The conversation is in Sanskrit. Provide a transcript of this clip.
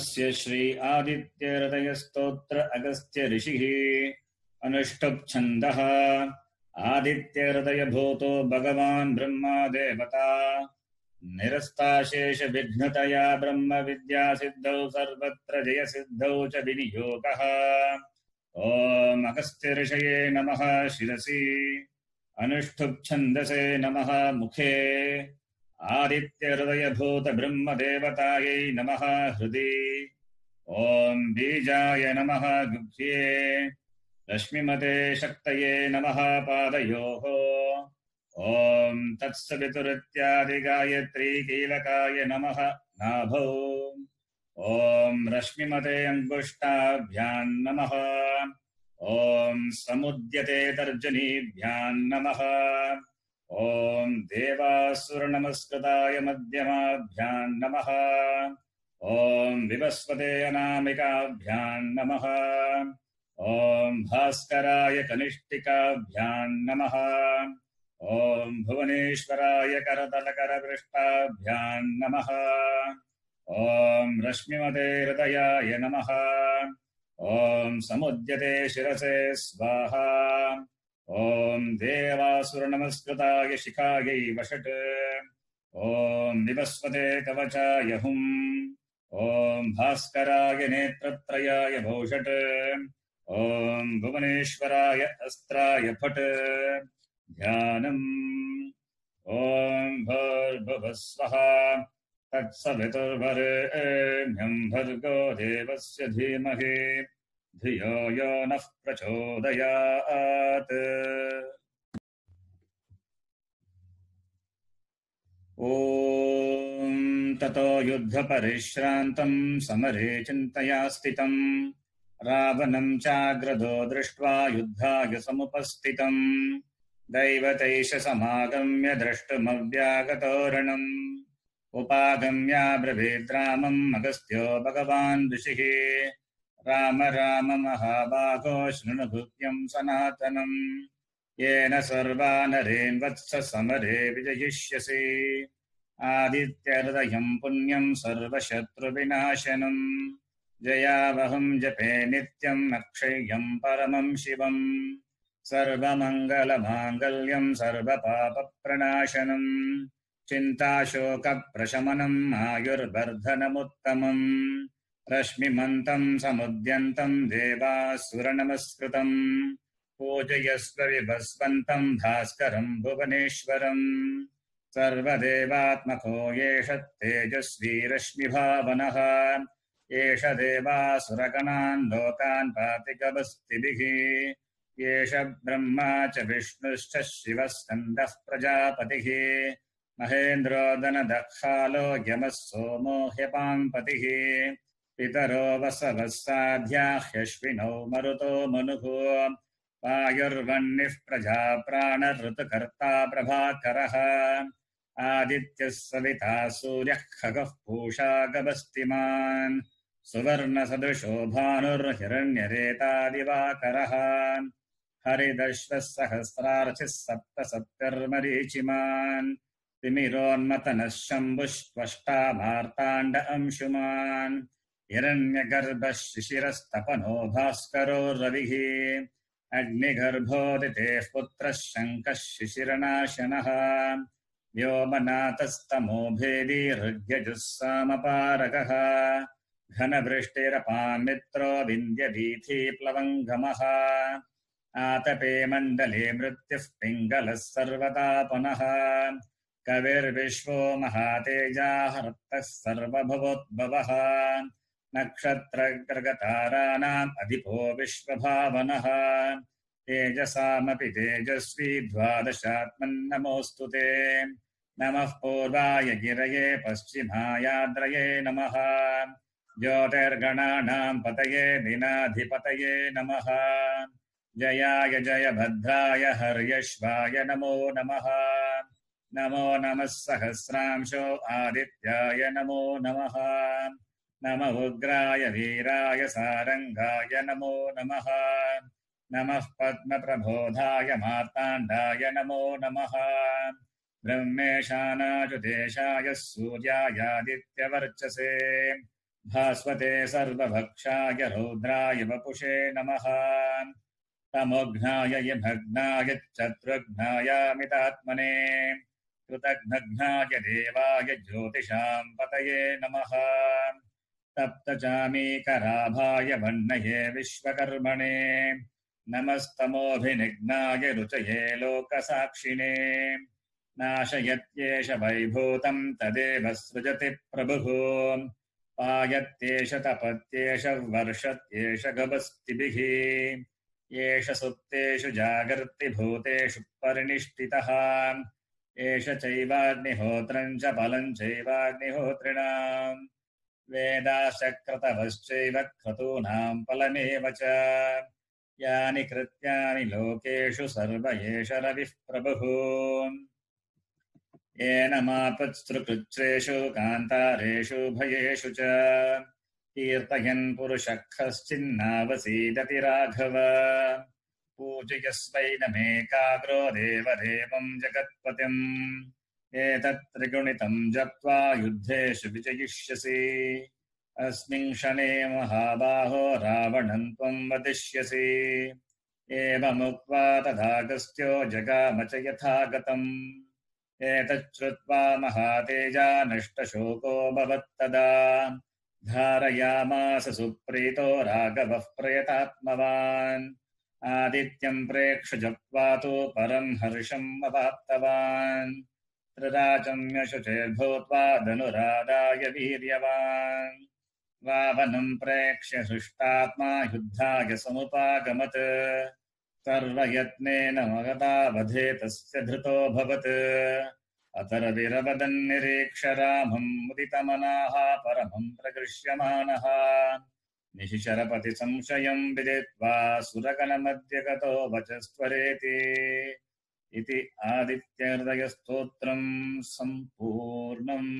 अस्य श्री आदित्य हृदय स्तोत्र अगस्त्य ऋषिः अनुष्टुप् छन्दः आदित्य हृदय भूतो भगवान् ब्रह्मा देवता निरस्ताशेष विघ्नतया ब्रह्म विद्या सिद्धौ सर्वत्र जय सिद्धौ च विनियोगः। ओम अगस्त्य ऋषये नमः शिरसि अनुष्टुप् छन्दसे नमः मुखे आदित्य हृदय भूत ब्रह्म देवतायै नमः हृदि ओम बीजाय नमः गुह्ये रश्मिमते शक्तये नमः पादयोः ओम तत्सवितुरित्यादि गायत्री कीलकाय नमः नाभौ ओम रश्मिमते अंगुष्ठाभ्यां नमः ओम समुद्यते तर्जनीभ्यां नमः ओम देवासुर नमस्कृताय मध्यमाभ्यां नमः ओम विवस्वते अनामिकाभ्यां नमः ओम भास्कराय कनिष्ठिकाभ्यां नमः ओम भुवनेश्वराय करतलकरपृष्ठाभ्यां नमः ओम रश्मिमते हृदयाय नमः ओम समुद्यते शिरसे स्वाहा ओम देवासुर नमस्कृताय शिखायै वषट् ओम विवस्वते कवचाय हुम् ओम भास्कराय नेत्रत्रयाय भौषट् ओम भुवनेश्वराय अस्त्राय फट् ध्यानम् ओम भूर्भुवः स्वः तत्सवितुर्वरेण्यं भर्गो देवस्य धीमहि धियो यो नः प्रचोदयात्। ॐ ततो युद्धपरिश्रान्तं समरे चिन्तया स्थितं रावणं चाग्रदो दृष्ट्वा युद्धाय समुपस्थितम् दैवतैष समागम्य द्रष्टुमव्यागतोरणम् उपागम्याब्रवीद्रामम् अगस्त्यो भगवान् ऋषिः राम राम महाबाहो शृणु भृत्यं सनातनम् येन सर्वा नरेन् वत्स समरे विजयिष्यसि आदित्यहृदयं पुण्यं सर्वशत्रुविनाशनम् जयावहं जपे नित्यम् अक्षय्यं परमं शिवम् सर्वमङ्गलमाङ्गल्यं सर्वपापप्रणाशनम् चिन्ताशोकप्रशमनम् आयुर्वर्धनमुत्तमम् रश्मिमन्तं समुद्यन्तं देवासुरनमस्कृतम् पूजयस्व विभस्वन्तं भास्करं भुवनेश्वरम् सर्वदेवात्मको येष तेजस्वी रश्मिभावनः एष देवासुरगणान् लोकान् पातिकवस्तिभिः एष ब्रह्मा च विष्णुश्च शिवः स्कन्दः प्रजापतिः महेन्द्रो दनदखालो यमः सोमो ह्यपाम्पतिः पितरो वसवः साध्याः ह्यश्विनौ मरुतो मनुः वायुर्वह्निः प्रजाप्राणऋतुकर्ता प्रभाकरः आदित्यः सविता सूर्यः खगः पूषा गभस्तिमान् सुवर्णसदृशो भानुर्हिरण्यरेतादिवाकरः हरिदश्वः सहस्रार्चिः सप्तसप्तर्मरीचिमान् तिमिरोन्मतनः शम्भुष्त्वष्टा मार्ताण्ड अंशुमान् हिरण्यगर्भः शिशिरस्तपनो भास्करो रविः अग्निगर्भोदितेः पुत्रः शङ्कः शिशिरनाशनः व्योमनाथस्तमो भेदी हृद्यजुः सामपारकः घनवृष्टिरपामित्रो विन्द्यवीथीप्लवङ्गमः आतपे मण्डले मृत्युः पिङ्गलः सर्वतापनः कविर्विश्वो महातेजाः रक्तः सर्वभवोद्भवः नक्षत्रग्रगताराणाम् अधिपो विश्वभावनः तेजसामपि तेजस्वी द्वादशात्मन्नमोऽस्तु ते नमः पूर्वाय गिरये पश्चिमायाद्रये नमः ज्योतिर्गणानां पतये दिनाधिपतये नमः जयाय जयभद्राय हर्यश्वाय नमो नमः नमो नमः सहस्रांशो आदित्याय नमो नमः नम उग्राय वीराय सारंगाय नमो नमः नमः पद्मप्रबोधाय मार्ताण्डाय नमो नमः ब्रह्मेशानाजुदेशाय सूर्यायादित्यवर्चसे भास्वते सर्वभक्षाय रौद्राय वपुषे नमः तमोघ्नाय यमघ्नाय चतुर्घ्नायामितात्मने कृतघ्नघ्नाय देवाय ज्योतिषां पतये नमः तप्तचामीकराभाय वह्नये विश्वकर्मणे नमस्तमोऽभिनिघ्नाय रुचये लोकसाक्षिणे नाशयत्येष वैभूतं तदेव सृजति प्रभुः पायत्येष तपत्येष वर्षत्येष गभस्तिभिः एष सुप्तेषु जागर्ति भूतेषु परिनिष्ठितः एष चैवाग्निहोत्रं च फलं चैवाग्निहोत्रिणाम् वेदाश्चक्रतवश्चैव क्रतूनां फलमेव च यानि कृत्यानि लोकेषु सर्व एष रविः प्रभुः येन मापत्सृकृच्छ्रेषु कान्तारेषु भयेषु च कीर्तयन् पुरुषः कश्चिन्नावसीदति राघव पूजयस्वैनमेकाग्रो देवदेवं जगत्पतिम् एतत् त्रिगुणितं जप्त्वा युद्धेषु विजयिष्यसि अस्मिन् क्षणे महाबाहो रावणं त्वं वदिष्यसि एवमुक्त्वा तथागस्त्यो जगाम च यथागतम् एतच्छ्रुत्वा महातेजा नष्टशोको भवत्तदा धारयामास सुप्रीतो राघवः प्रयतात्मवान् आदित्यं प्रेक्ष्य जप्त्वा तु परं हर्षम् अवाप्तवान् त्रिराचम्यशुचिर्भूत्वा धनुरादाय वीर्यवान् रावणं प्रेक्ष्य हृष्टात्मा युद्धाय समुपागमत् सर्वयत्नेन महता वधे तस्य धृतोऽभवत् अतर्विरवदन्निरीक्ष रामं मुदितमनाः परमं प्रगृह्यमाणः निशिशरपति संशयं विदित्वा सुरगणमध्य गतो वचस्त्वरेति इति आदित्यहृदयस्तोत्रं सम्पूर्णम्।